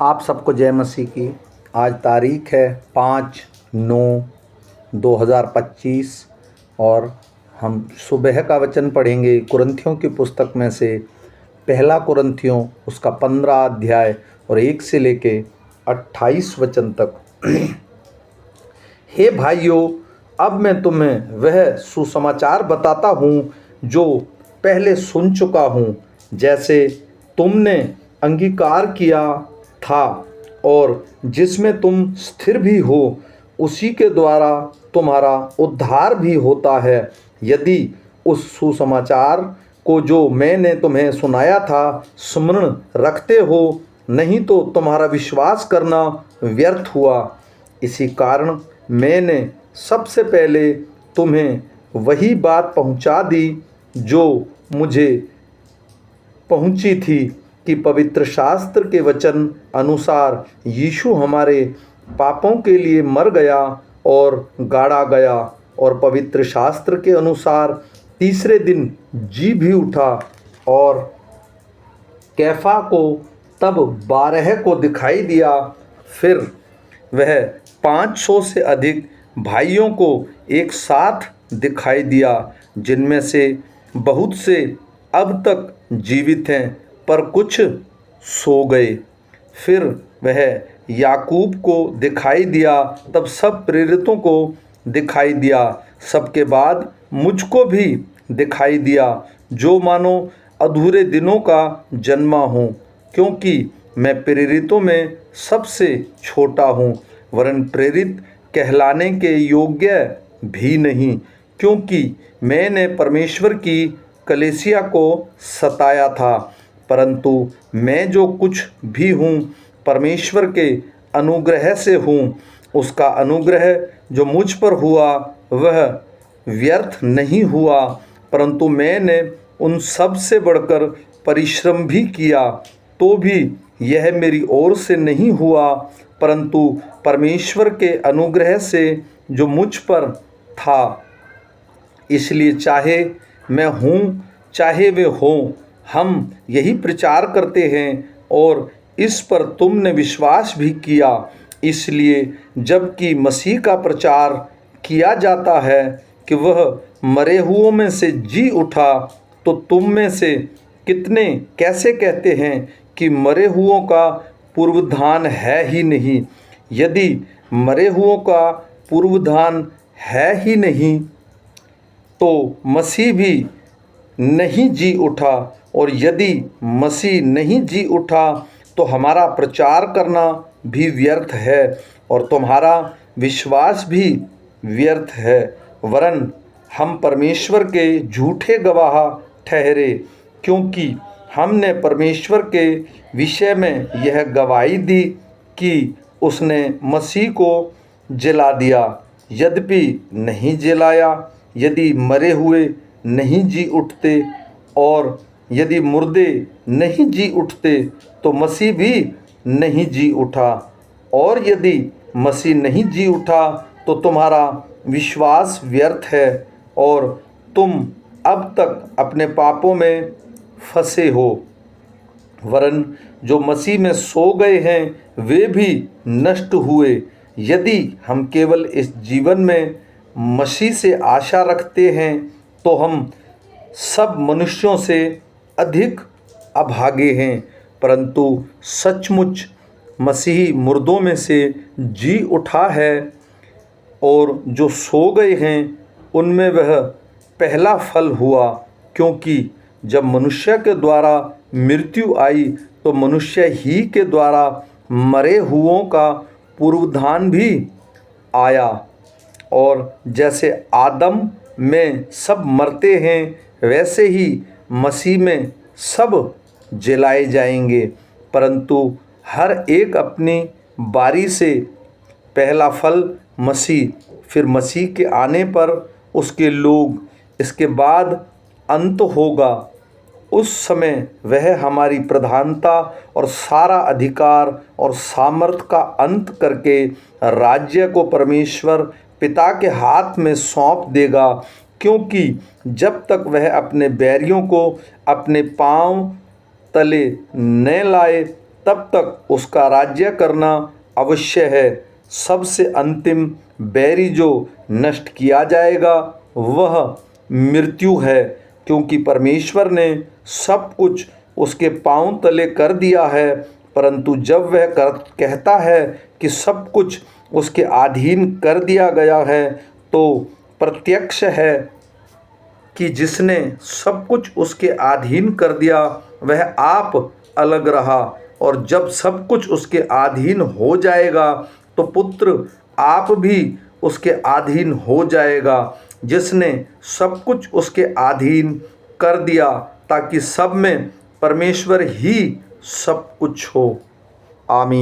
आप सबको जय मसीह की। आज तारीख है 5/9/2025 और हम सुबह का वचन पढ़ेंगे कुरिन्थियों की पुस्तक में से पहला कुरिन्थियों उसका 15 अध्याय और 1 से लेके 28 वचन तक। हे भाइयों, अब मैं तुम्हें वह सुसमाचार बताता हूँ जो पहले सुन चुका हूँ। जैसे तुमने अंगीकार किया था और जिसमें तुम स्थिर भी हो, उसी के द्वारा तुम्हारा उद्धार भी होता है। यदि उस सुसमाचार को जो मैंने तुम्हें सुनाया था स्मरण रखते हो, नहीं तो तुम्हारा विश्वास करना व्यर्थ हुआ। इसी कारण मैंने सबसे पहले तुम्हें वही बात पहुंचा दी जो मुझे पहुंची थी कि पवित्र शास्त्र के वचन अनुसार यीशु हमारे पापों के लिए मर गया और गाड़ा गया और पवित्र शास्त्र के अनुसार तीसरे दिन जी भी उठा। और कैफा को तब 12 को दिखाई दिया। फिर वह 500 से अधिक भाइयों को एक साथ दिखाई दिया, जिनमें से बहुत से अब तक जीवित हैं पर कुछ सो गए। फिर वह याकूब को दिखाई दिया, तब सब प्रेरितों को दिखाई दिया। सबके बाद मुझको भी दिखाई दिया, जो मानो अधूरे दिनों का जन्मा हूँ, क्योंकि मैं प्रेरितों में सबसे छोटा हूँ, वरन प्रेरित कहलाने के योग्य भी नहीं, क्योंकि मैंने परमेश्वर की कलीसिया को सताया था। परंतु मैं जो कुछ भी हूँ परमेश्वर के अनुग्रह से हूँ। उसका अनुग्रह जो मुझ पर हुआ वह व्यर्थ नहीं हुआ, परंतु मैंने उन सब से बढ़कर परिश्रम भी किया, तो भी यह मेरी ओर से नहीं हुआ, परंतु परमेश्वर के अनुग्रह से जो मुझ पर था। इसलिए चाहे मैं हूँ चाहे वे हों, हम यही प्रचार करते हैं और इस पर तुमने विश्वास भी किया। इसलिए जबकि मसीह का प्रचार किया जाता है कि वह मरे हुओं में से जी उठा, तो तुम में से कितने कैसे कहते हैं कि मरे हुओं का पूर्वधान है ही नहीं। यदि मरे हुओं का पूर्वधान है ही नहीं, तो मसीह भी नहीं जी उठा, और यदि मसीह नहीं जी उठा तो हमारा प्रचार करना भी व्यर्थ है और तुम्हारा विश्वास भी व्यर्थ है, वरन हम परमेश्वर के झूठे गवाह ठहरे, क्योंकि हमने परमेश्वर के विषय में यह गवाही दी कि उसने मसीह को जला दिया, यद्यपि नहीं जलाया। यदि मरे हुए नहीं जी उठते और यदि मुर्दे नहीं जी उठते तो मसीह भी नहीं जी उठा, और यदि मसीह नहीं जी उठा तो तुम्हारा विश्वास व्यर्थ है और तुम अब तक अपने पापों में फंसे हो। वरन जो मसीह में सो गए हैं वे भी नष्ट हुए। यदि हम केवल इस जीवन में मसीह से आशा रखते हैं तो हम सब मनुष्यों से अधिक अभागे हैं, परंतु सचमुच मसीही मुर्दों में से जी उठा है और जो सो गए हैं उनमें वह पहला फल हुआ। क्योंकि जब मनुष्य के द्वारा मृत्यु आई तो मनुष्य ही के द्वारा मरे हुओं का पूर्वधान भी आया। और जैसे आदम में सब मरते हैं, वैसे ही मसीह में सब जलाए जाएंगे, परंतु हर एक अपनी बारी से। पहला फल मसीह, फिर मसीह के आने पर उसके लोग, इसके बाद अंत होगा। उस समय वह हमारी प्रधानता और सारा अधिकार और सामर्थ का अंत करके राज्य को परमेश्वर पिता के हाथ में सौंप देगा, क्योंकि जब तक वह अपने बैरियों को अपने पांव तले न लाए तब तक उसका राज्य करना अवश्य है। सबसे अंतिम बैरी जो नष्ट किया जाएगा वह मृत्यु है, क्योंकि परमेश्वर ने सब कुछ उसके पांव तले कर दिया है। परंतु जब वह कहता है कि सब कुछ उसके अधीन कर दिया गया है, तो प्रत्यक्ष है कि जिसने सब कुछ उसके अधीन कर दिया वह आप अलग रहा, और जब सब कुछ उसके अधीन हो जाएगा तो पुत्र आप भी उसके अधीन हो जाएगा, जिसने सब कुछ उसके अधीन कर दिया, ताकि सब में परमेश्वर ही सब कुछ हो। आमीन।